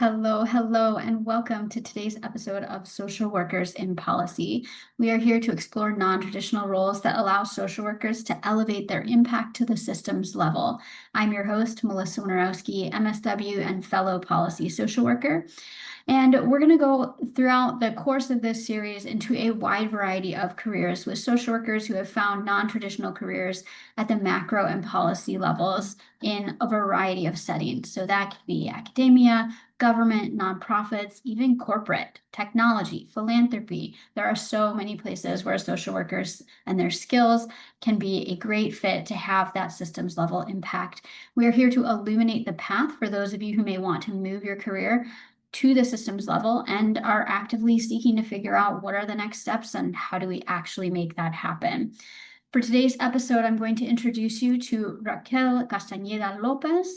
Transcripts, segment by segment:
Hello, hello, and welcome to today's episode of Social Workers in Policy. We are here to explore non-traditional roles that allow social workers to elevate their impact to the systems level. I'm your host, Melissa Winarowski, MSW and fellow policy social worker. And we're going to go throughout the course of this series into a wide variety of careers with social workers who have found non-traditional careers at the macro and policy levels in a variety of settings. So that could be academia, government, nonprofits, even corporate, technology, philanthropy. There are so many places where social workers and their skills can be a great fit to have that systems level impact. We are here to illuminate the path for those of you who may want to move your career to the systems level and are actively seeking to figure out what are the next steps and how do we actually make that happen. For today's episode, I'm going to introduce you to Raquel Castañeda-López.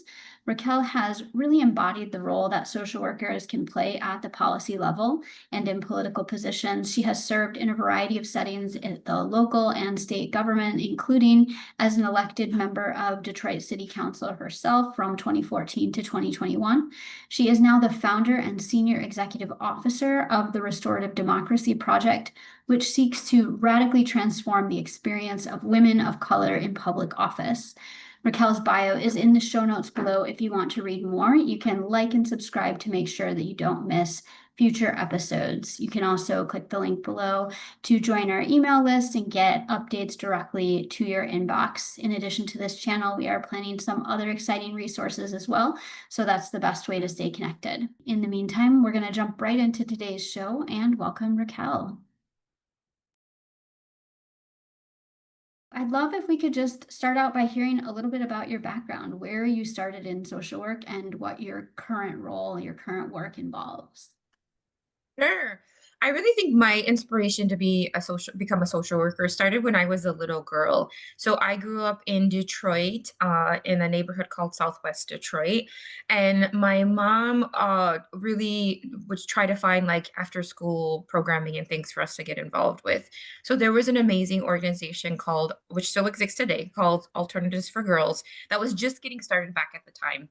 Raquel has really embodied the role that social workers can play at the policy level and in political positions. She has served in a variety of settings at the local and state government, including as an elected member of Detroit City Council herself from 2014 to 2021. She is now the founder and senior executive officer of the Restorative Democracy Project, which seeks to radically transform the experience of women of color in public office. Raquel's bio is in the show notes below if you want to read more. You can like and subscribe to make sure that you don't miss future episodes. You can also click the link below to join our email list and get updates directly to your inbox. In addition to this channel, we are planning some other exciting resources as well, so that's the best way to stay connected. In the meantime, we're going to jump right into today's show and welcome Raquel. I'd love if we could just start out by hearing a little bit about your background, where you started in social work and what your current role, your current work involves. Sure. I really think my inspiration to become a social worker started when I was a little girl. So I grew up in Detroit, in a neighborhood called Southwest Detroit, and my mom really would try to find like after school programming and things for us to get involved with. So there was an amazing organization called, which still exists today, called Alternatives for Girls, that was just getting started back at the time,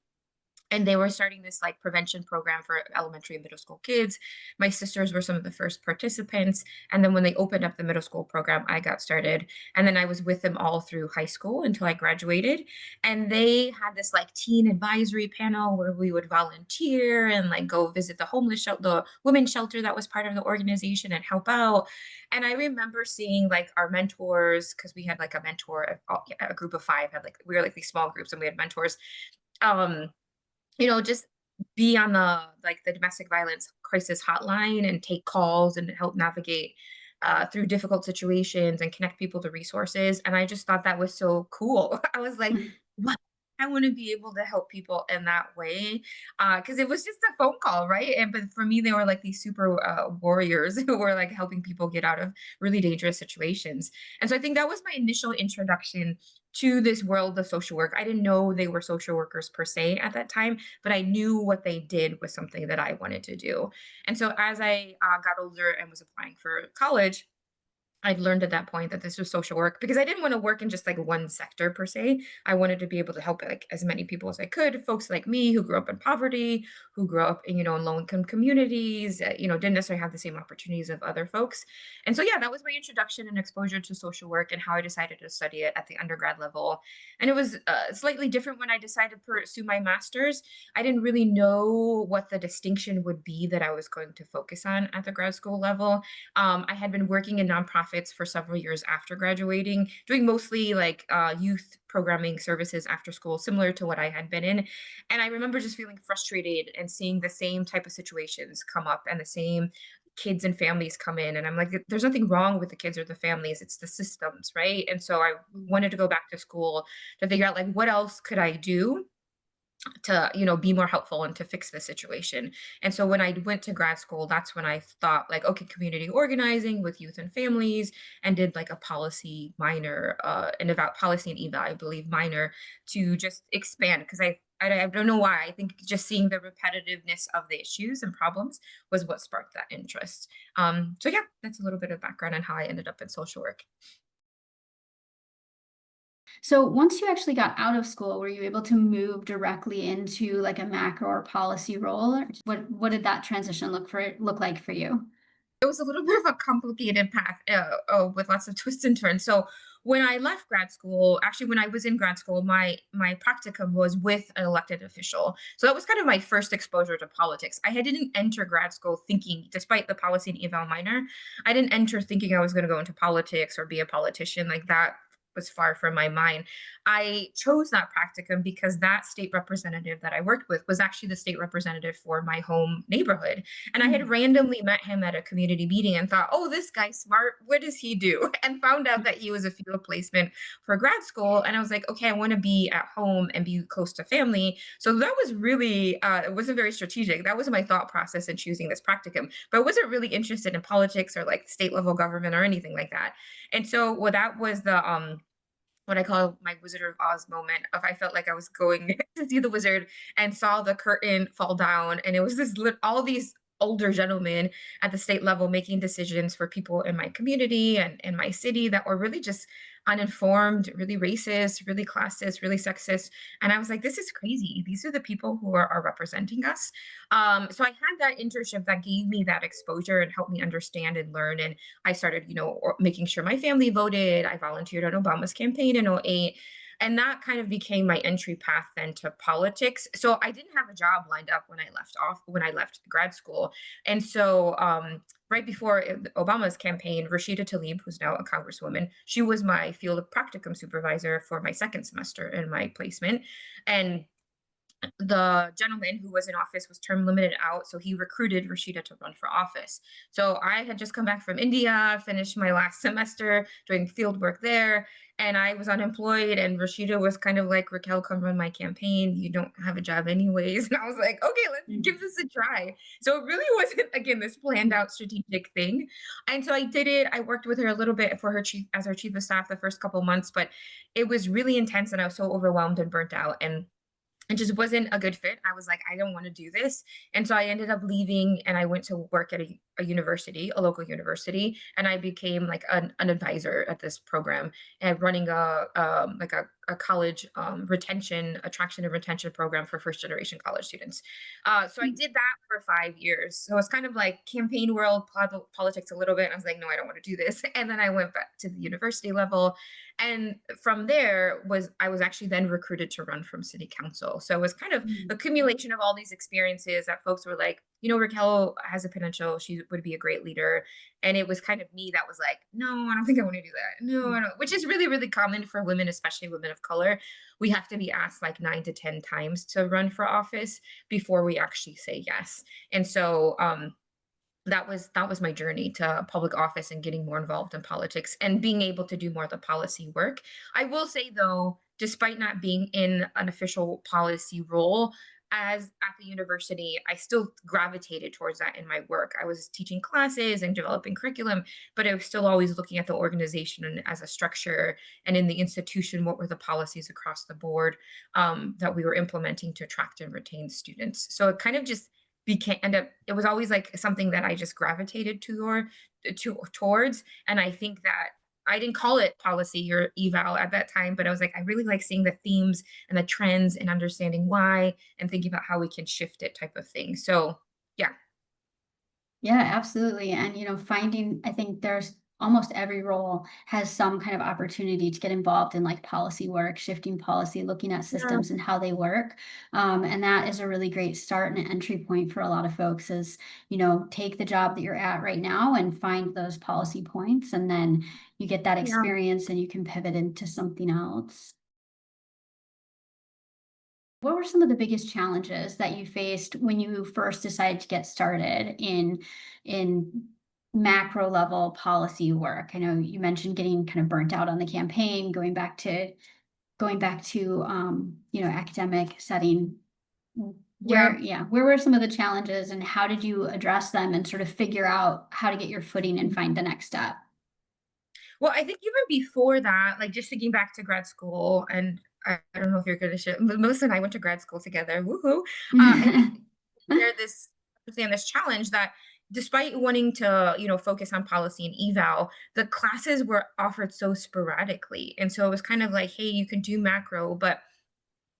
and they were starting this like prevention program for elementary and middle school kids. My sisters were some of the first participants, and then when they opened up the middle school program, I got started, and then I was with them all through high school until I graduated. And they had this like teen advisory panel where we would volunteer and like go visit the homeless shelter, the women's shelter that was part of the organization, and help out. And I remember seeing like our mentors, because we had like a mentor, a group of five had like, we were like these small groups and we had mentors. um just be on the domestic violence crisis hotline and take calls and help navigate through difficult situations and connect people to resources. And I just thought that was so cool. I was like, wow, I want to be able to help people in that way. Because it was just a phone call, right? And but for me, they were like these super warriors who were like helping people get out of really dangerous situations. And so I think that was my initial introduction to this world of social work. I didn't know they were social workers per se at that time, but I knew what they did was something that I wanted to do. And so as I got older and was applying for college, I'd learned at that point that this was social work because I didn't want to work in just like one sector per se. I wanted to be able to help like as many people as I could, folks like me who grew up in poverty, who grew up in low income communities, didn't necessarily have the same opportunities of other folks. And so yeah, that was my introduction and exposure to social work and how I decided to study it at the undergrad level. And it was slightly different when I decided to pursue my master's. I didn't really know what the distinction would be that I was going to focus on at the grad school level. I had been working in nonprofits for several years after graduating, doing mostly like youth programming services after school, similar to what I had been in. And I remember just feeling frustrated and seeing the same type of situations come up and the same kids and families come in. And I'm like, there's nothing wrong with the kids or the families, it's the systems, right? And so I wanted to go back to school to figure out like what else could I do to be more helpful and to fix the situation. And so when I went to grad school, that's when I thought like, okay, community organizing with youth and families, and did like a policy minor, and about policy and eva, I believe, minor, to just expand because I don't know why. I think just seeing the repetitiveness of the issues and problems was what sparked that interest. So yeah, that's a little bit of background on how I ended up in social work. So once you actually got out of school, were you able to move directly into like a macro or policy role? Or what did that transition look like for you? It was a little bit of a complicated path, with lots of twists and turns. So when I left grad school, actually when I was in grad school, my practicum was with an elected official. So that was kind of my first exposure to politics. Didn't enter grad school thinking, despite the policy and eval minor, I didn't enter thinking I was going to go into politics or be a politician. Like that was far from my mind. I chose that practicum because that state representative that I worked with was actually the state representative for my home neighborhood. And I had Mm. randomly met him at a community meeting and thought, oh, this guy's smart. What does he do? And found out that he was a field placement for grad school. And I was like, okay, I want to be at home and be close to family. So that was really, it wasn't very strategic. That was my thought process in choosing this practicum. But I wasn't really interested in politics or like state level government or anything like that. And so, well, that was the, what I call my Wizard of Oz moment of I felt like I was going to see the wizard and saw the curtain fall down, and it was all these older gentlemen at the state level making decisions for people in my community and in my city that were really just uninformed, really racist, really classist, really sexist. And I was like, this is crazy. These are the people who are representing us. So I had that internship that gave me that exposure and helped me understand and learn. And I started, making sure my family voted. I volunteered on Obama's campaign in '08. And that kind of became my entry path then to politics. So I didn't have a job lined up when I left grad school. And so right before Obama's campaign, Rashida Tlaib, who's now a congresswoman, she was my field practicum supervisor for my second semester in my placement. And the gentleman who was in office was term limited out, so he recruited Rashida to run for office. So I had just come back from India, finished my last semester doing field work there, and I was unemployed. And Rashida was kind of like, Raquel, come run my campaign. You don't have a job anyways. And I was like, okay, let's Mm. give this a try. So it really wasn't, again, this planned out strategic thing. And so I did it. I worked with her a little bit for her as her chief of staff the first couple months, but it was really intense and I was so overwhelmed and burnt out. And it just wasn't a good fit. I was like, I don't want to do this. And so I ended up leaving and I went to work at a university, a local university, and I became like an advisor at this program and running a college attraction and retention program for first generation college students. So I did that for 5 years. So it's kind of like campaign world politics a little bit. I was like, no, I don't want to do this. And then I went back to the university level, and from there I was actually then recruited to run from city council. So it was kind of Mm. accumulation of all these experiences that folks were like, Raquel has a potential. She would be a great leader. And it was kind of me that was like, no, I don't think I want to do that. No, I don't, which is really, really common for women, especially women of color. We have to be asked like 9 to 10 times to run for office before we actually say yes. And so, that was my journey to public office and getting more involved in politics and being able to do more of the policy work. I will say though, despite not being in an official policy role, as at the university, I still gravitated towards that in my work. I was teaching classes and developing curriculum, but I was still always looking at the organization and as a structure, and in the institution, what were the policies across the board that we were implementing to attract and retain students. So it kind of just it was always like something that I just gravitated towards. And I think that I didn't call it policy or eval at that time, but I was like, I really like seeing the themes and the trends and understanding why and thinking about how we can shift it type of thing. So yeah. Yeah, absolutely. And, finding, I think there's almost every role has some kind of opportunity to get involved in like policy work, shifting policy, looking at Yeah. systems and how they work. And that is a really great start and an entry point for a lot of folks is, take the job that you're at right now and find those policy points. And then you get that Yeah. experience and you can pivot into something else. What were some of the biggest challenges that you faced when you first decided to get started in macro level policy work? I know you mentioned getting kind of burnt out on the campaign, going back to academic setting. Yeah. Where were some of the challenges and how did you address them and sort of figure out how to get your footing and find the next step? Well, I think even before that, like just thinking back to grad school, and I don't know if you're going to share, but Melissa and I went to grad school together. Woohoo! I think share this understand this challenge that despite wanting to, focus on policy and eval, the classes were offered so sporadically. And so it was kind of like, hey, you can do macro, but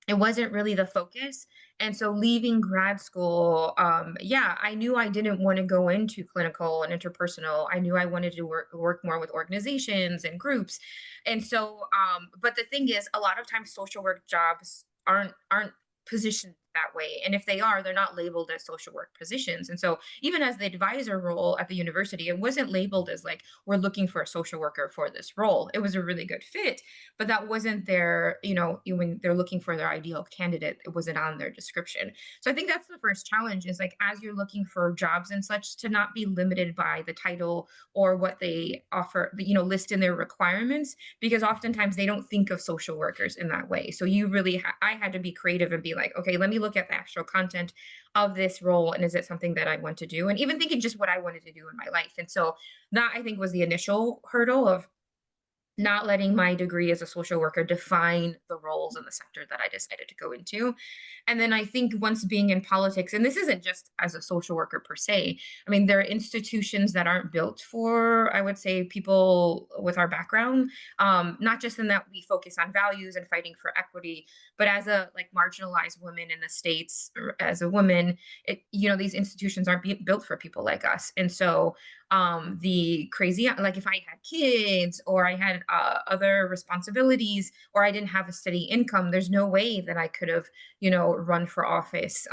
it wasn't really the focus. And so leaving grad school, yeah, I knew I didn't want to go into clinical and interpersonal. I knew I wanted to work more with organizations and groups. And so, but the thing is, a lot of times social work jobs aren't positioned that way. And if they are, they're not labeled as social work positions. And so even as the advisor role at the university, it wasn't labeled as like, we're looking for a social worker for this role. It was a really good fit, but that wasn't their, when they're looking for their ideal candidate, it wasn't on their description. So I think that's the first challenge, is like, as you're looking for jobs and such, to not be limited by the title or what they offer, list in their requirements, because oftentimes they don't think of social workers in that way. So you really, I had to be creative and be like, okay, let me look at the actual content of this role, and is it something that I want to do? And even thinking just what I wanted to do in my life. And so that, I think, was the initial hurdle of not letting my degree as a social worker define the roles in the sector that I decided to go into. And then I think once being in politics, and this isn't just as a social worker per se, I mean, there are institutions that aren't built for, I would say, people with our background, not just in that we focus on values and fighting for equity, but as a like marginalized woman in the States, or as a woman, these institutions aren't built for people like us. And so the crazy, like if I had kids or I had other responsibilities, or I didn't have a steady income, there's no way that I could have, run for office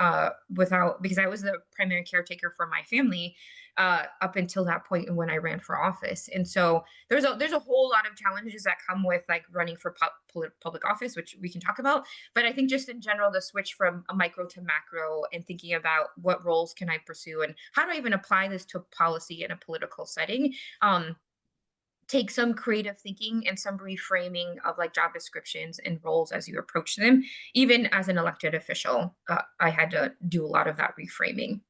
without, because I was the primary caretaker for my family up until that point and when I ran for office. And so there's a whole lot of challenges that come with like running for public office, which we can talk about. But I think just in general, the switch from a micro to macro and thinking about what roles can I pursue and how do I even apply this to policy in a political setting, take some creative thinking and some reframing of like job descriptions and roles as you approach them. Even as an elected official, I had to do a lot of that reframing.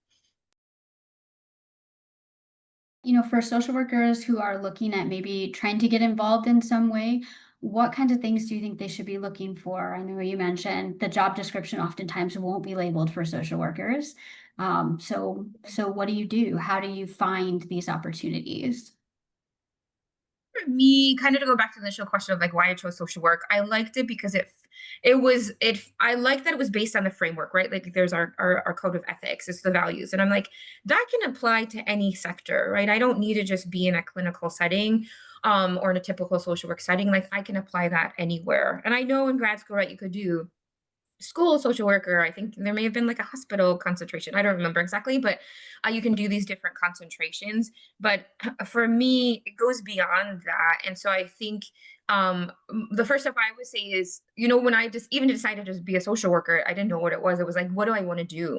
For social workers who are looking at maybe trying to get involved in some way, what kinds of things do you think they should be looking for? I know you mentioned the job description oftentimes won't be labeled for social workers. So what do you do? How do you find these opportunities? For me, kind of to go back to the initial question of like why I chose social work, I liked it because I like that it was based on the framework, right? Like there's our code of ethics, it's the values. And I'm like, that can apply to any sector, right? I don't need to just be in a clinical setting or in a typical social work setting. Like I can apply that anywhere. And I know in grad school, right, you could do school social worker. I think there may have been like a hospital concentration. I don't remember exactly, but you can do these different concentrations. But for me, it goes beyond that. And so I think the first step I would say is, when I just even decided to be a social worker, I didn't know what it was. It was like, what do I want to do?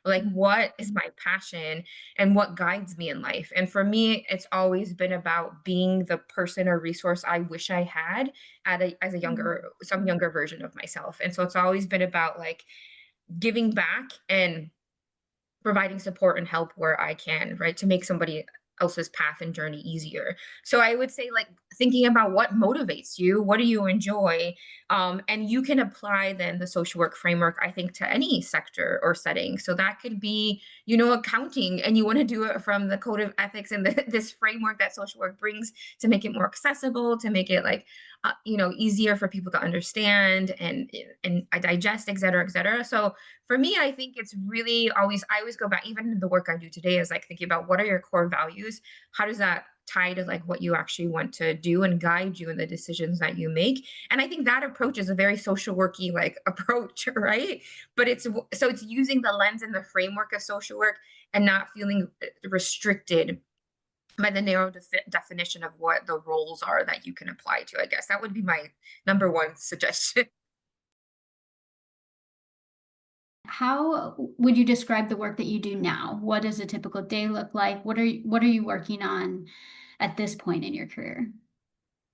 What is my passion and what guides me in life? And for me, it's always been about being the person or resource I wish I had as a some younger version of myself. And so it's always been about like giving back and providing support and help where I can, right? To make somebody else's path and journey easier. So I would say like thinking about what motivates you, what do you enjoy? And you can apply then the social work framework, I think, to any sector or setting. So that could be, accounting, and you want to do it from the code of ethics and this framework that social work brings to make it more accessible, to make it like, easier for people to understand and digest, et cetera, et cetera. So for me, I think it's really I always go back, even the work I do today is like thinking about what are your core values? How does that tie to like what you actually want to do and guide you in the decisions that you make? And I think that approach is a very social worky like approach, right? But it's using the lens and the framework of social work and not feeling restricted by the narrow definition of what the roles are that you can apply to. I guess that would be my number one suggestion. How would you describe the work that you do now? What does a typical day look like? What are you working on at this point in your career?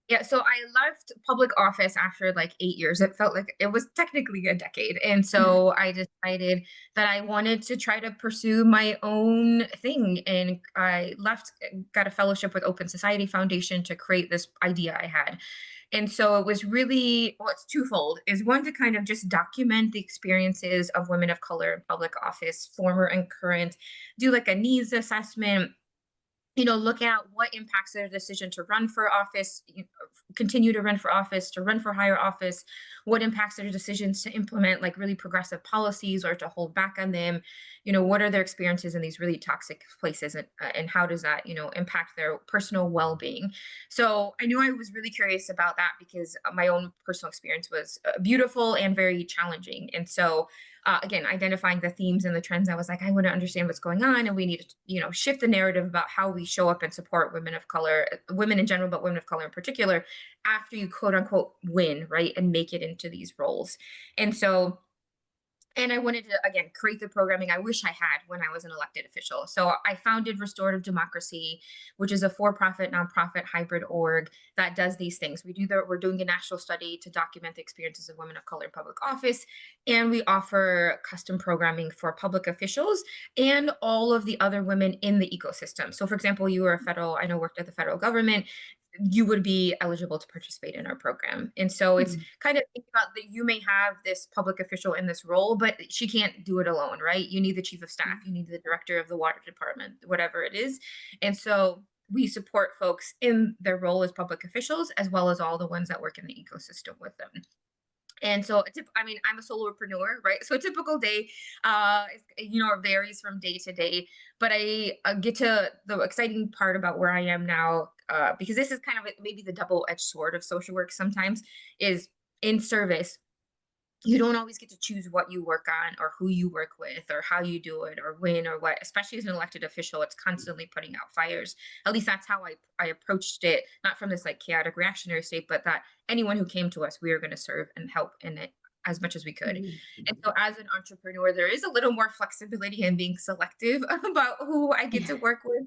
Yeah, so I left public office after like 8 years. It felt like it was technically a decade. And so I decided that I wanted to try to pursue my own thing. And I left, got a fellowship with Open Society Foundation to create this idea I had. And so it was really, well, it's twofold, is one to kind of just document the experiences of women of color in public office, former and current, do like a needs assessment, look at what impacts their decision to run for office, continue to run for office, to run for higher office, what impacts their decisions to implement like really progressive policies or to hold back on them. What are their experiences in these really toxic places, and how does that, impact their personal well-being. So I knew I was really curious about that because my own personal experience was beautiful and very challenging. And so again, identifying the themes and the trends, I was like, I want to understand what's going on, and we need to, shift the narrative about how we show up and support women of color, women in general, but women of color in particular, after you quote unquote win, right, and make it into these roles. And so and I wanted to, again, create the programming I wish I had when I was an elected official. So I founded Restorative Democracy, which is a for-profit, nonprofit hybrid org that does these things. We're doing a national study to document the experiences of women of color in public office. And we offer custom programming for public officials and all of the other women in the ecosystem. So for example, you were I know worked at the federal government, you would be eligible to participate in our program. And so it's Mhm. kind of think about that you may have this public official in this role, but she can't do it alone, right? You need the chief of staff, you need the director of the water department, whatever it is. And so we support folks in their role as public officials, as well as all the ones that work in the ecosystem with them. And so, I mean, I'm a solopreneur, right? So a typical day, it varies from day to day. But I get to the exciting part about where I am now, because this is kind of maybe the double-edged sword of social work sometimes, is in service you don't always get to choose what you work on or who you work with or how you do it or when or what, especially as an elected official. It's constantly putting out fires. At least that's how I approached it, not from this like chaotic reactionary state, but that anyone who came to us, we are going to serve and help in it as much as we could. Mhm. And so as an entrepreneur, there is a little more flexibility in being selective about who I get Yeah. to work with.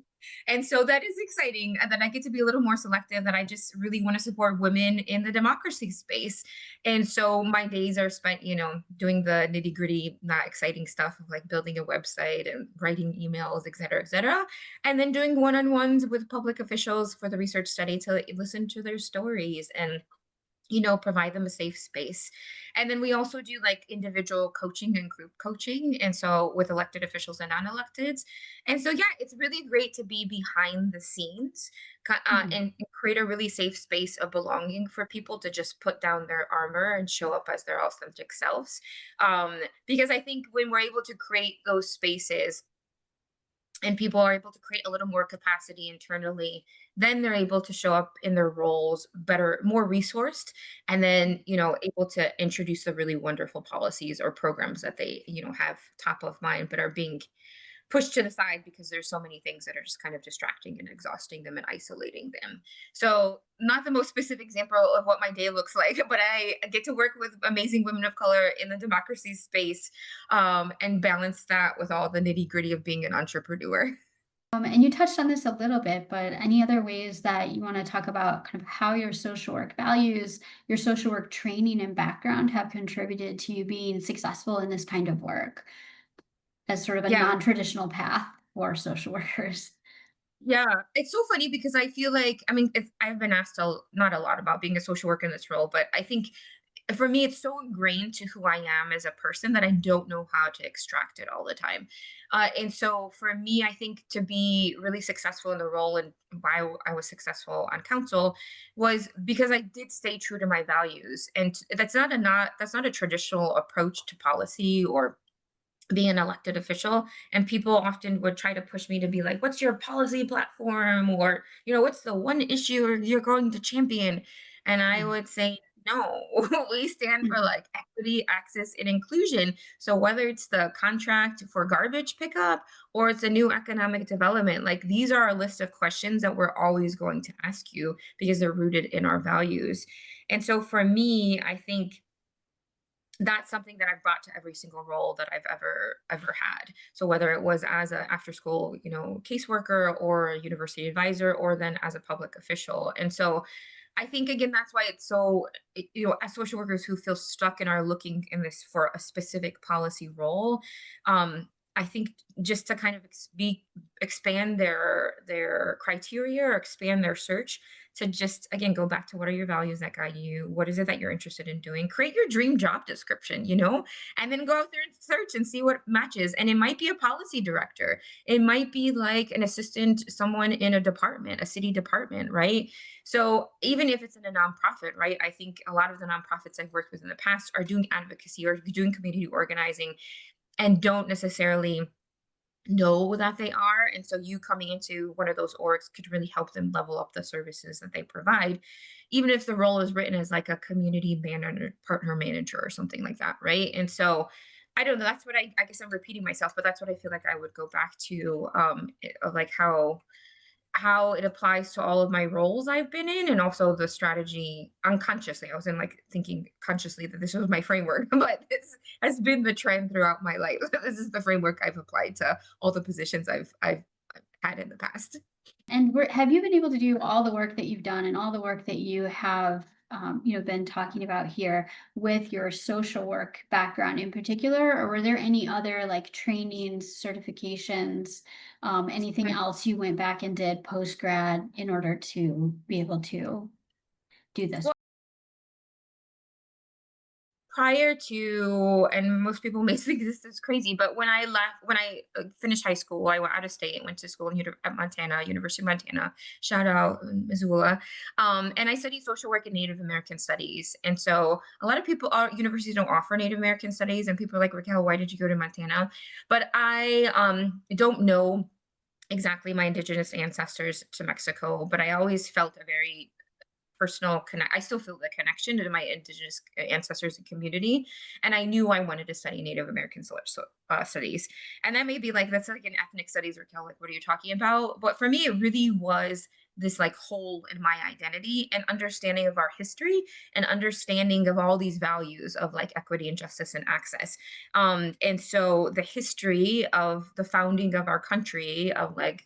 And so that is exciting. And then I get to be a little more selective, that I just really want to support women in the democracy space. And so my days are spent, doing the nitty gritty, not exciting stuff of like building a website and writing emails, et cetera, et cetera. And then doing one-on-ones with public officials for the research study to listen to their stories and provide them a safe space. And then we also do like individual coaching and group coaching. And so with elected officials and non-electeds. And so, yeah, it's really great to be behind the scenes, Mhm. and create a really safe space of belonging for people to just put down their armor and show up as their authentic selves. Because I think when we're able to create those spaces, and people are able to create a little more capacity internally, then they're able to show up in their roles better, more resourced, and then able to introduce the really wonderful policies or programs that they have top of mind but are being pushed to the side because there's so many things that are just kind of distracting and exhausting them and isolating them. So, not the most specific example of what my day looks like, but I get to work with amazing women of color in the democracy space, and balance that with all the nitty gritty of being an entrepreneur. And you touched on this a little bit, but any other ways that you want to talk about kind of how your social work values, your social work training and background have contributed to you being successful in this kind of work as sort of a Yeah. non-traditional path for social workers? Yeah, it's so funny because I feel like, I mean, I've been asked not a lot about being a social worker in this role, but I think for me, it's so ingrained to who I am as a person that I don't know how to extract it all the time. And so for me, I think to be really successful in the role, and why I was successful on council, was because I did stay true to my values. And that's not a traditional approach to policy or being an elected official. And people often would try to push me to be like, what's your policy platform, or what's the one issue you're going to champion. And I Mhm. would say no. We stand for Mhm. like equity, access, and inclusion. So whether it's the contract for garbage pickup or it's a new economic development, like these are a list of questions that we're always going to ask you because they're rooted in our values. And so for me, I think that's something that I've brought to every single role that I've ever had. So whether it was as a after school, caseworker or a university advisor, or then as a public official. And so I think again that's why it's so as social workers who feel stuck and are looking in this for a specific policy role, I think just to kind of expand their criteria or expand their search to just again go back to what are your values that guide you, what is it that you're interested in doing, create your dream job description, and then go out there and search and see what matches. And it might be a policy director, it might be like an assistant, someone in a department, a city department, right? So even if it's in a nonprofit, right? I think a lot of the nonprofits I've worked with in the past are doing advocacy or doing community organizing and don't necessarily know that they are. And so you coming into one of those orgs could really help them level up the services that they provide, even if the role is written as like a community manager, partner manager, or something like that, right? And so I don't know. That's what I guess I'm repeating myself, but that's what I feel like I would go back to, of like how it applies to all of my roles I've been in, and also the strategy unconsciously. I wasn't like thinking consciously that this was my framework, but this has been the trend throughout my life. This is the framework I've applied to all the positions I've had in the past. And have you been able to do all the work that you've done and all the work that you have, been talking about here with your social work background in particular, or were there any other like trainings, certifications, anything else you went back and did post grad in order to be able to do this? Prior to, and most people may think this is crazy, but when I finished high school, I went out of state, went to school at Montana, University of Montana, shout out Missoula. And I studied social work and Native American studies. And so a lot of people, universities don't offer Native American studies, and people are like, Raquel, why did you go to Montana? But I don't know exactly my indigenous ancestors to Mexico, but I always felt a very personal connect. I still feel the connection to my indigenous ancestors and community, and I knew I wanted to study Native American studies. And that may be like that's like an ethnic studies, Raquel. Like, what are you talking about? But for me, it really was this like hole in my identity and understanding of our history and understanding of all these values of like equity and justice and access. And so the history of the founding of our country, of like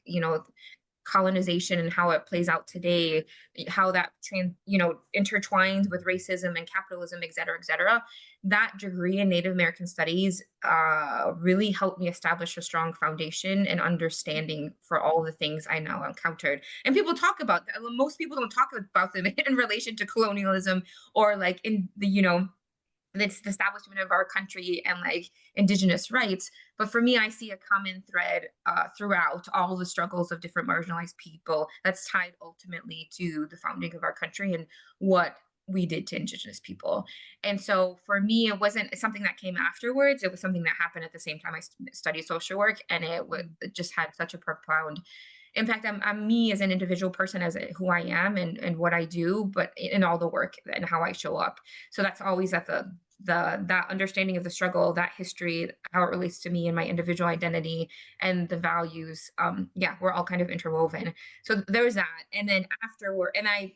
colonization and how it plays out today, how that intertwines with racism and capitalism, et cetera. That degree in Native American studies really helped me establish a strong foundation and understanding for all the things I now encountered. And people talk about that. Most people don't talk about them in relation to colonialism or like in it's the establishment of our country and like indigenous rights. But for me, I see a common thread throughout all the struggles of different marginalized people that's tied ultimately to the founding of our country and what we did to indigenous people. And so for me, it wasn't something that came afterwards. It was something that happened at the same time I studied social work, and it just had such a profound impact on me as an individual person, as who I am and what I do, but in all the work and how I show up. So that's always at that understanding of the struggle, that history, how it relates to me and my individual identity and the values. Yeah, we're all kind of interwoven. So there's that. And then afterward, and I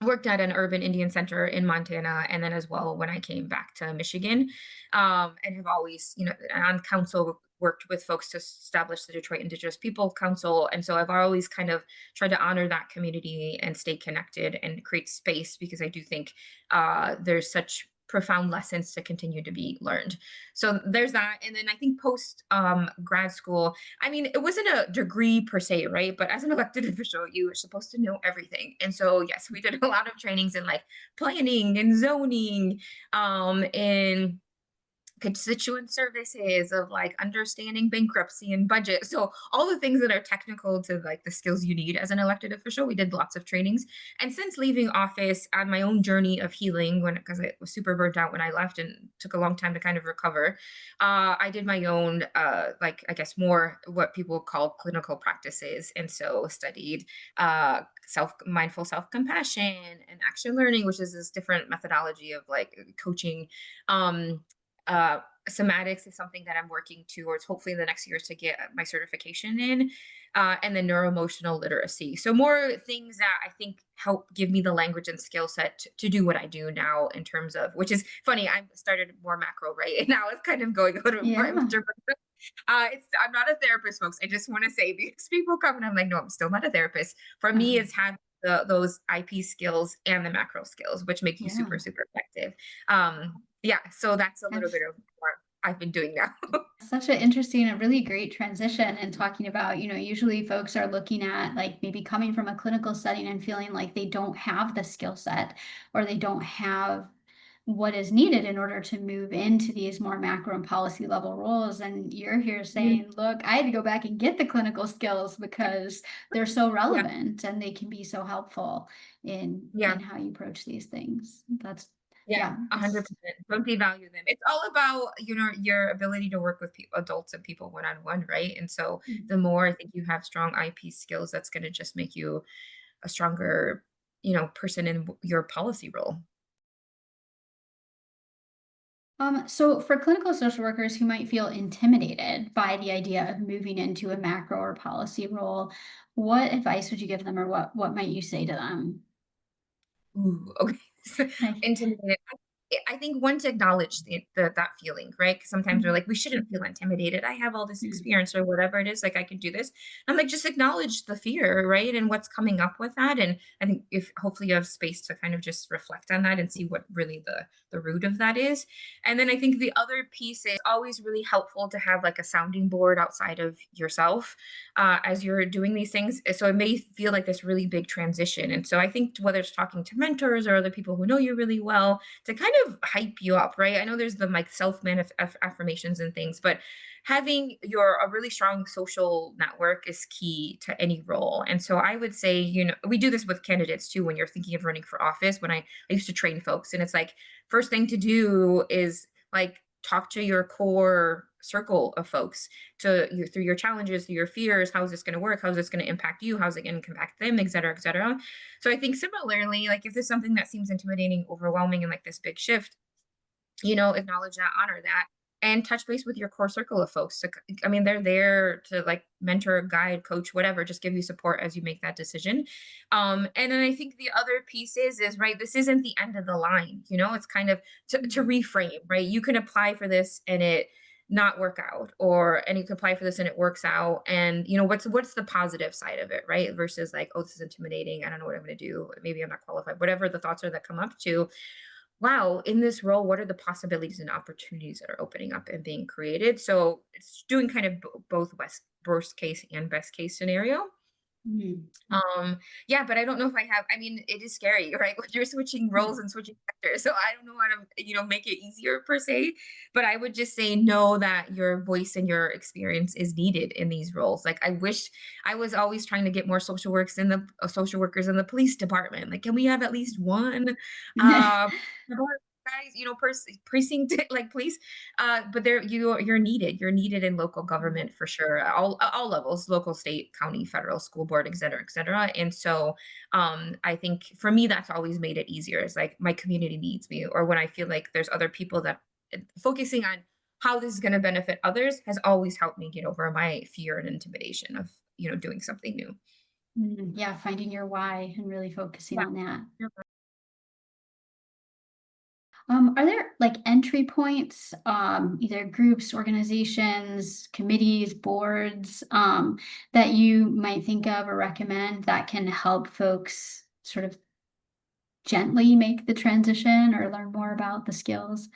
worked at an urban Indian center in Montana, and then as well when I came back to Michigan, and have always, on council worked with folks to establish the Detroit Indigenous People Council, and so I've always kind of tried to honor that community and stay connected and create space because I do think there's such profound lessons to continue to be learned. So there's that, and then I think post grad school, I mean, it wasn't a degree per se, right? But as an elected official, you are supposed to know everything. And so, yes, we did a lot of trainings in like planning and zoning, and constituent services, of like understanding bankruptcy and budget. So all the things that are technical to like the skills you need as an elected official, we did lots of trainings. And since leaving office on my own journey of healing, because I was super burnt out when I left and took a long time to kind of recover, I did my own like I guess more what people call clinical practices. And so studied mindful self-compassion and action learning, which is this different methodology of like coaching. Uh, Somatics is something that I'm working towards, hopefully in the next years, to get my certification in, and then neuroemotional literacy. So more things that I think help give me the language and skill set to do what I do now, in terms of, which is funny. I started more macro, right? And now it's kind of going a little more. Yeah. I'm not a therapist, folks. I just want to say, because people come and I'm like, no, I'm still not a therapist. For me, it's having those IP skills and the macro skills, which make you Yeah. super, super effective. Yeah, so that's a little bit of what I've been doing now. Such an interesting and really great transition and talking about, usually folks are looking at like maybe coming from a clinical setting and feeling like they don't have the skill set or they don't have what is needed in order to move into these more macro and policy level roles. And you're here saying, look, I had to go back and get the clinical skills because they're so Yeah, relevant and they can be so helpful yeah. in how you approach these things. That's Yeah, yeah, it's 100%. Don't devalue them. It's all about, your ability to work with adults and people one-on-one, right? And so the more I think you have strong IP skills, that's going to just make you a stronger, person in your policy role. So for clinical social workers who might feel intimidated by the idea of moving into a macro or policy role, what advice would you give them or what might you say to them? Ooh, okay. Like, Intimidated. I think one to acknowledge that feeling, right? 'Cause sometimes we're mm, like, we shouldn't feel intimidated. I have all this mm, experience or whatever it is, like I could do this. I'm like, just acknowledge the fear, right? And what's coming up with that. And I think if hopefully you have space to kind of just reflect on that and see what really the root of that is. And then I think the other piece is always really helpful to have like a sounding board outside of yourself as you're doing these things. So it may feel like this really big transition. And so I think whether it's talking to mentors or other people who know you really well to kind of hype you up, right? I know there's the like self affirmations and things, but having a really strong social network is key to any role. And so I would say, we do this with candidates too when you're thinking of running for office. When I used to train folks, and it's like, first thing to do is like talk to your core circle of folks to you through your challenges, through your fears. How is this going to work? How is this going to impact you? How's it going to impact them, et cetera, et cetera. So I think similarly, like if there's something that seems intimidating, overwhelming, and like this big shift, acknowledge that, honor that, and touch base with your core circle of folks. I mean, they're there to like mentor, guide, coach, whatever, just give you support as you make that decision. And then I think the other piece is right, this isn't the end of the line, it's kind of to mm, reframe, right? You can apply for this and it not work out, and you can apply for this and it works out. And what's the positive side of it, right? Versus like, oh, this is intimidating. I don't know what I'm going to do. Maybe I'm not qualified. Whatever the thoughts are that come up to, wow, in this role, what are the possibilities and opportunities that are opening up and being created? So it's doing kind of both worst case and best case scenario. mm. Um, yeah, but I don't know if I have, I mean, it is scary, right? When you're switching roles and switching sectors. So I don't know how to, make it easier per se, but I would just say know that your voice and your experience is needed in these roles. Like I wish I was always trying to get more social workers in the police department. Like, can we have at least one uh guys, precinct like police, but you're needed. You're needed in local government for sure, all levels, local, state, county, federal, school board, et cetera, et cetera. And so I think for me, that's always made it easier. It's like my community needs me, or when I feel like there's other people that focusing on how this is going to benefit others has always helped me get over my fear and intimidation of, doing something new. Yeah, finding your why and really focusing Yeah. on that. Yeah. Are there like entry points, either groups, organizations, committees, boards, that you might think of or recommend that can help folks sort of gently make the transition or learn more about the skills?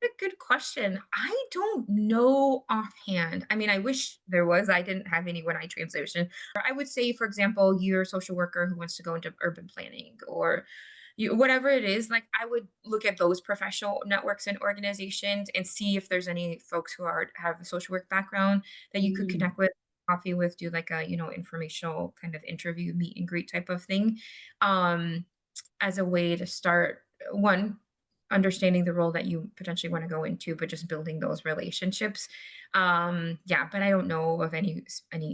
A good question. I don't know offhand. I mean, I wish there was. I didn't have any when I transitioned. Or I would say, for example, you're a social worker who wants to go into urban planning or whatever it is. Like, I would look at those professional networks and organizations and see if there's any folks who have a social work background that you could Mm, connect with, coffee with, do like a informational kind of interview, meet and greet type of thing. Um, as a way to start one understanding the role that you potentially want to go into, but just building those relationships. Yeah, but I don't know of any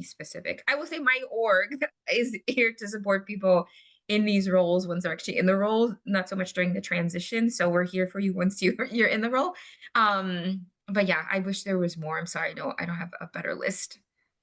specific. I will say my org is here to support people in these roles once they're actually in the role, not so much during the transition. So we're here for you once you're in the role. But yeah, I wish there was more. I'm sorry, no, I don't have a better list.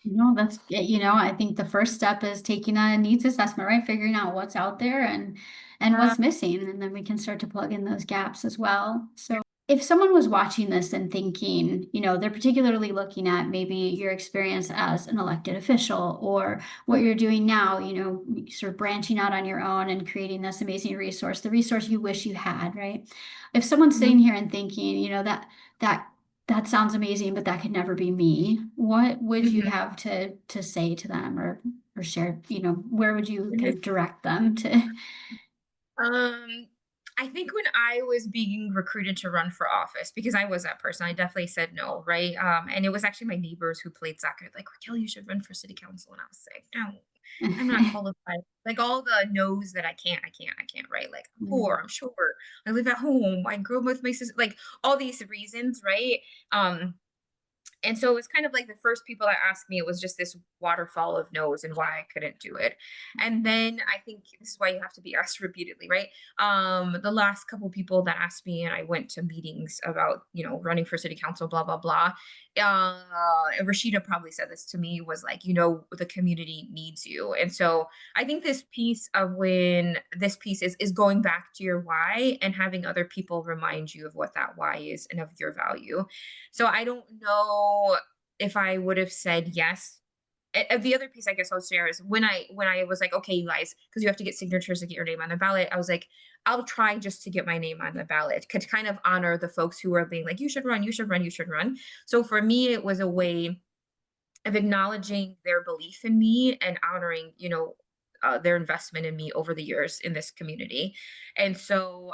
no, that's, I think the first step is taking a needs assessment, right? Figuring out what's out there and Uh, what's missing, and then we can start to plug in those gaps as well. So if someone was watching this and thinking, they're particularly looking at maybe your experience as an elected official or what you're doing now, sort of branching out on your own and creating this amazing resource, the resource you wish you had, right? If someone's sitting Mhm. here and thinking, that sounds amazing, but that could never be me, what would you Mhm. have to say to them or share, where would you kind of direct them to? Um, I think when I was being recruited to run for office, because I was that person, I definitely said no, right? And it was actually my neighbors who played soccer, like, Raquel, you should run for city council. And I was like, no, I'm not qualified. Like all the no's that I can't, right? Like I'm poor, I'm short, I live at home, I grew up with my sister, like all these reasons, right? Um, and so it was kind of like the first people that asked me, it was just this waterfall of no's and why I couldn't do it. And then I think this is why you have to be asked repeatedly, right? The last couple people that asked me, and I went to meetings about, running for city council, blah, blah, blah. And Rashida probably said this to me, was like, the community needs you. And so I think this piece is going back to your why and having other people remind you of what that why is and of your value. So I don't know if I would have said yes. The other piece I guess I'll share is when I was like, okay, you guys, because you have to get signatures to get your name on the ballot. I was like, I'll try just to get my name on the ballot, to kind of honor the folks who are being like, you should run, you should run, you should run. So for me, it was a way of acknowledging their belief in me and honoring, their investment in me over the years in this community. And so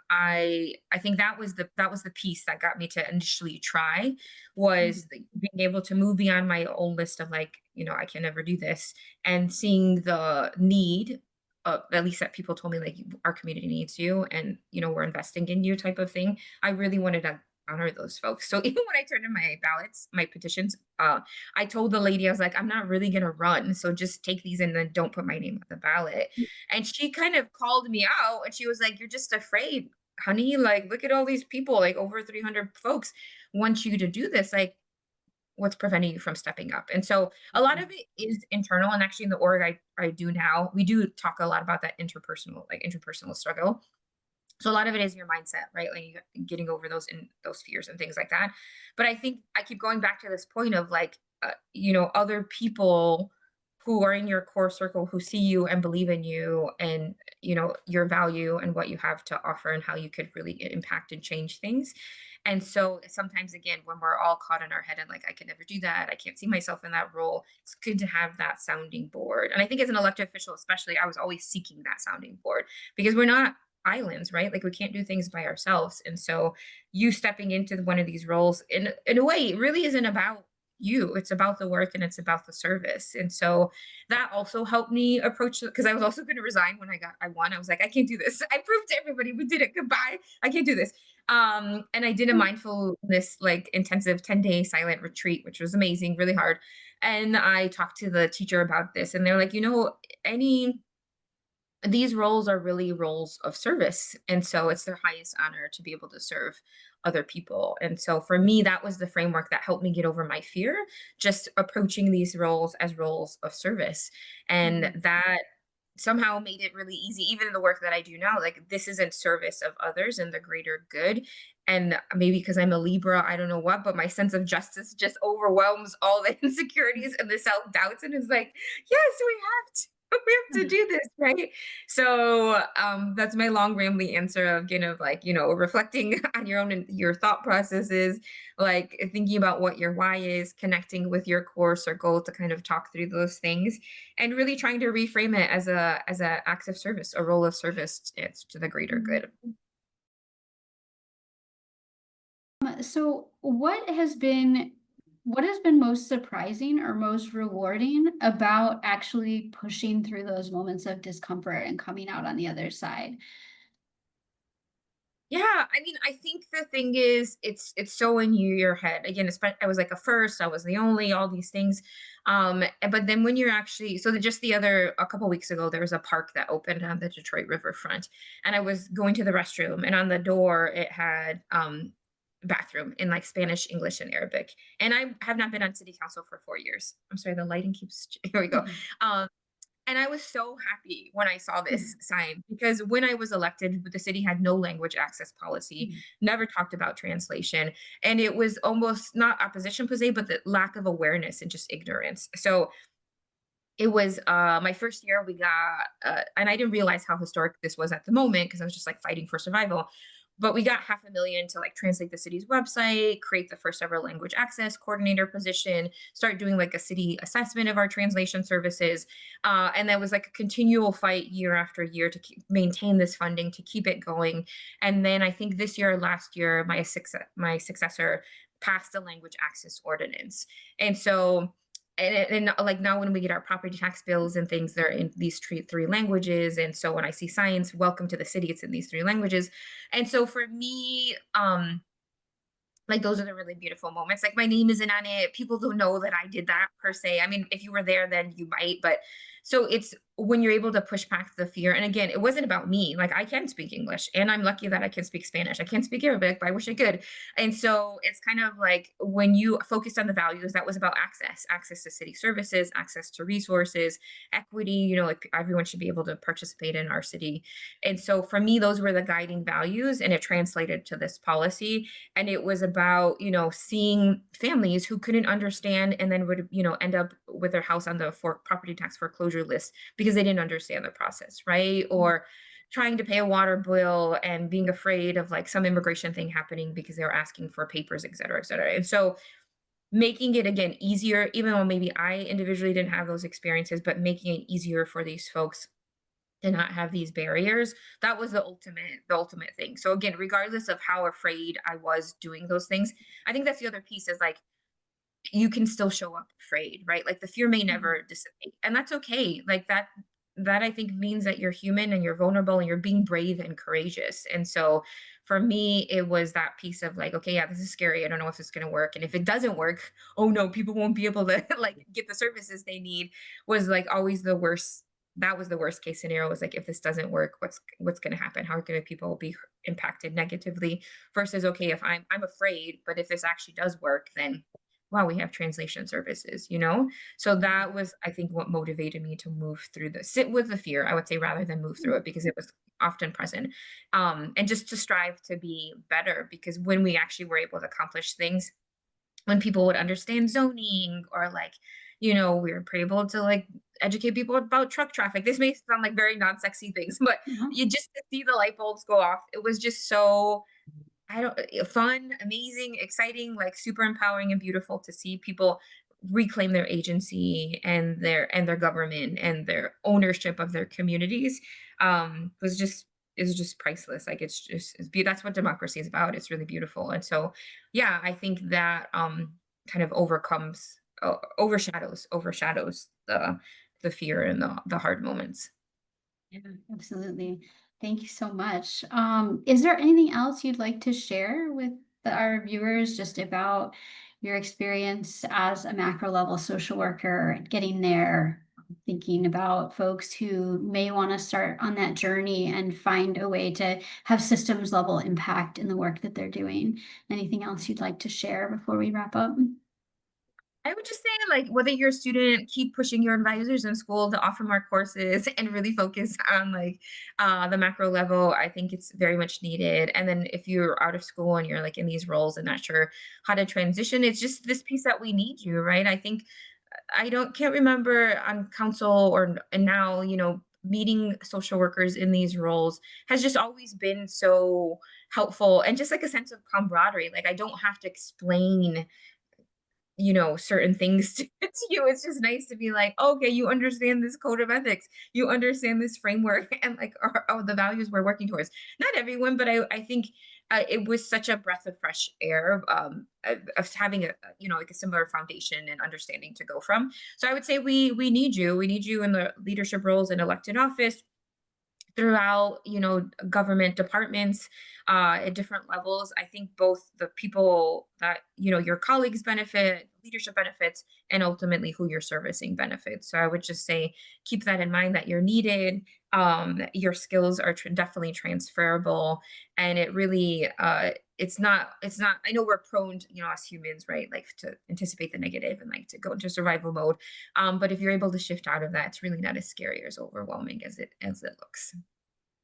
I think that was the piece that got me to initially try, was being able to move beyond my own list of like, I can never do this, and seeing the need, at least that people told me, like, our community needs you, and we're investing in you, type of thing. I really wanted to honor those folks. So even when I turned in my ballots, my petitions, I told the lady, I was like, I'm not really gonna run, so just take these and then don't put my name on the ballot. And she kind of called me out and she was like, you're just afraid, honey. Like, look at all these people, like over 300 folks want you to do this. Like, what's preventing you from stepping up? And so a lot of it is internal. And actually in the org I do now, we do talk a lot about that interpersonal struggle. So a lot of it is your mindset, right? Like getting over those fears and things like that. But I think I keep going back to this point of like, other people who are in your core circle, who see you and believe in you, and your value and what you have to offer and how you could really impact and change things. And so sometimes, again, when we're all caught in our head and like, I can never do that, I can't see myself in that role, it's good to have that sounding board. And I think as an elected official, especially, I was always seeking that sounding board, because we're not islands, right? Like we can't do things by ourselves. And so you stepping into one of these roles in a way, it really isn't about you. It's about the work and it's about the service. And so that also helped me approach, because I was also going to resign when I won. I was like, I can't do this. I proved to everybody we did it. Goodbye. I can't do this. And I did a mindfulness, like, intensive 10-day silent retreat, which was amazing, really hard. And I talked to the teacher about this, and they're like, any these roles are really roles of service. And so it's their highest honor to be able to serve other people. And so for me, that was the framework that helped me get over my fear, just approaching these roles as roles of service. And Mhm. that somehow made it really easy, even in the work that I do now. Like, this is in service of others and the greater good. And maybe because I'm a Libra, I don't know what, but my sense of justice just overwhelms all the insecurities and the self doubts. And it's like, yes, we have to. We have to do this, right? So that's my long rambly answer of kind of like, reflecting on your own and your thought processes, like thinking about what your why is, connecting with your core circle to kind of talk through those things, and really trying to reframe it as a act of service, a role of service. It's to the greater good. So what has been most surprising or most rewarding about actually pushing through those moments of discomfort and coming out on the other side? Yeah, I mean, I think the thing is, it's so in your head. Again, I was like a first, I was the only, all these things. But then when you're actually, just a couple weeks ago, there was a park that opened on the Detroit riverfront, and I was going to the restroom, and on the door it had bathroom in like Spanish, English, and Arabic. And I have not been on city council for 4 years. I'm sorry, the lighting keeps. Here we go. Mhm. Um, And I was so happy when I saw this Mhm. sign because when I was elected, the city had no language access policy, Mhm. never talked about translation. And it was almost not opposition per se, but the lack of awareness and just ignorance. So it was my first year we got and I didn't realize how historic this was at the moment because I was just like fighting for survival. But we got 500,000 to like translate the city's website, create the first ever language access coordinator position, start doing like a city assessment of our translation services. And that was like a continual fight year after year to maintain this funding, to keep it going. And then I think this year, last year, my successor passed a language access ordinance. And so like now when we get our property tax bills and things, they're in these three languages. And so when I see signs, welcome to the city, it's in these three languages. And so for me, like those are the really beautiful moments. Like my name isn't on it. People don't know that I did that per se. I mean, if you were there, then you might. But so it's when you're able to push back the fear. And again, it wasn't about me. Like I can speak English and I'm lucky that I can speak Spanish. I can't speak Arabic, but I wish I could. And so it's kind of like when you focused on the values, that was about access to city services, access to resources, equity, like everyone should be able to participate in our city. And so for me, those were the guiding values and it translated to this policy. And it was about seeing families who couldn't understand and then would end up with their house on the property tax foreclosure list because they didn't understand the process, right? Or trying to pay a water bill and being afraid of like some immigration thing happening because they were asking for papers, et cetera, et cetera. And so making it again easier, even though maybe I individually didn't have those experiences, but making it easier for these folks to not have these barriers, that was the ultimate thing. So again, regardless of how afraid I was doing those things, I think that's the other piece is like you can still show up afraid, right? Like the fear may Mhm. never dissipate, and that's okay. Like that I think means that you're human and you're vulnerable and you're being brave and courageous. And so for me, it was that piece of like, okay, yeah, this is scary. I don't know if it's going to work. And if it doesn't work, oh no, people won't be able to like get the services they need was like always the worst. That was the worst case scenario was like, if this doesn't work, what's going to happen? How are going to people be impacted negatively versus, okay, if I'm afraid, but if this actually does work, then wow, we have translation services. So that was, I think, what motivated me to move through sit with the fear, I would say, rather than move through it because it was often present. And just to strive to be better because when we actually were able to accomplish things, when people would understand zoning or like, we were able to like educate people about truck traffic. This may sound like very non-sexy things, but Uh-huh. you just to see the light bulbs go off. It was just so I don't fun, amazing, exciting, like super empowering and beautiful to see people reclaim their agency and their government and their ownership of their communities. Was just is just priceless. Like that's what democracy is about. It's really beautiful. And so yeah, I think that kind of overshadows the fear and the hard moments. Yeah, absolutely. Thank you so much. Is there anything else you'd like to share with our viewers just about your experience as a macro level social worker, getting there, thinking about folks who may want to start on that journey and find a way to have systems level impact in the work that they're doing? Anything else you'd like to share before we wrap up? I would just say, like, whether you're a student, keep pushing your advisors in school to offer more courses and really focus on like the macro level. I think it's very much needed. And then if you're out of school and you're like in these roles and not sure how to transition, it's just this piece that we need you, right? I think I don't can't remember on council and now, meeting social workers in these roles has just always been so helpful and just like a sense of camaraderie. Like I don't have to explain certain things to you. It's just nice to be like, okay, you understand this code of ethics, you understand this framework, and like the values we're working towards. Not everyone, but I think it was such a breath of fresh air of having like a similar foundation and understanding to go from. So I would say we need you. We need you in the leadership roles in elected office throughout government departments at different levels. I think both the people that your colleagues benefit, leadership benefits, and ultimately who you're servicing benefits. So I would just say keep that in mind that you're needed. Your skills are definitely transferable, and it really it's not, I know we're prone to, as humans, right, like to anticipate the negative and like to go into survival mode. But if you're able to shift out of that, it's really not as scary or as overwhelming as it looks.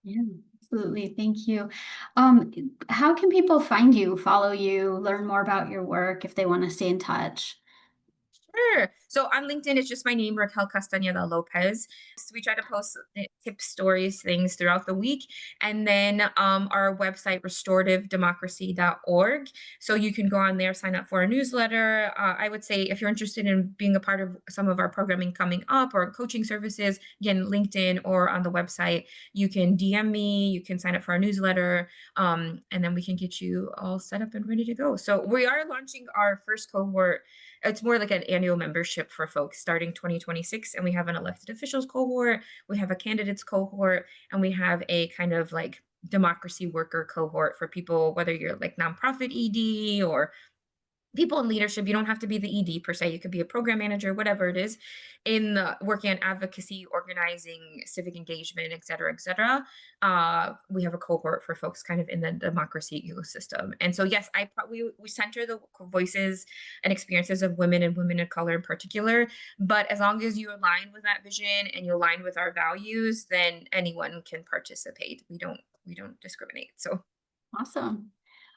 Yeah, absolutely. Thank you. How can people find you, follow you, learn more about your work if they want to stay in touch? Sure. So on LinkedIn, it's just my name, Raquel Castañeda-López. So we try to post tips, stories, things throughout the week. And then our website, restorative-democracy.org. So you can go on there, sign up for a newsletter. I would say if you're interested in being a part of some of our programming coming up or coaching services, again, LinkedIn or on the website, you can DM me, you can sign up for our newsletter, and then we can get you all set up and ready to go. So we are launching our first cohort. It's more like an annual membership for folks starting 2026. And we have an elected officials cohort, we have a candidates cohort, and we have a kind of like democracy worker cohort for people, whether you're like nonprofit ED or people in leadership. You don't have to be the ED per se. You could be a program manager, whatever it is, in the working on advocacy, organizing, civic engagement, et cetera, et cetera. We have a cohort for folks kind of in the democracy ecosystem. And so, yes, we center the voices and experiences of women and women of color in particular. But as long as you align with that vision and you align with our values, then anyone can participate. We don't discriminate. So Awesome.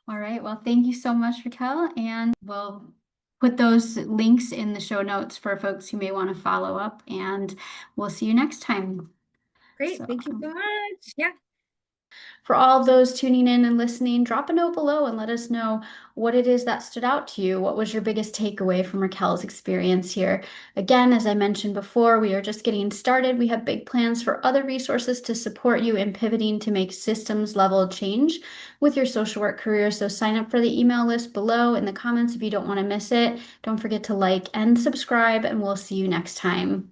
All right. Well, thank you so much, Raquel. And we'll put those links in the show notes for folks who may want to follow up. And we'll see you next time. great. So, Thank you so much. Yeah. for all of those tuning in and listening, drop a note below and let us know what it is that stood out to you. What was your biggest takeaway from Raquel's experience here? Again, as I mentioned before, we are just getting started. We have big plans for other resources to support you in pivoting to make systems level change with your social work career. So sign up for the email list below in the comments if you don't want to miss it. Don't forget to like and subscribe, and we'll see you next time.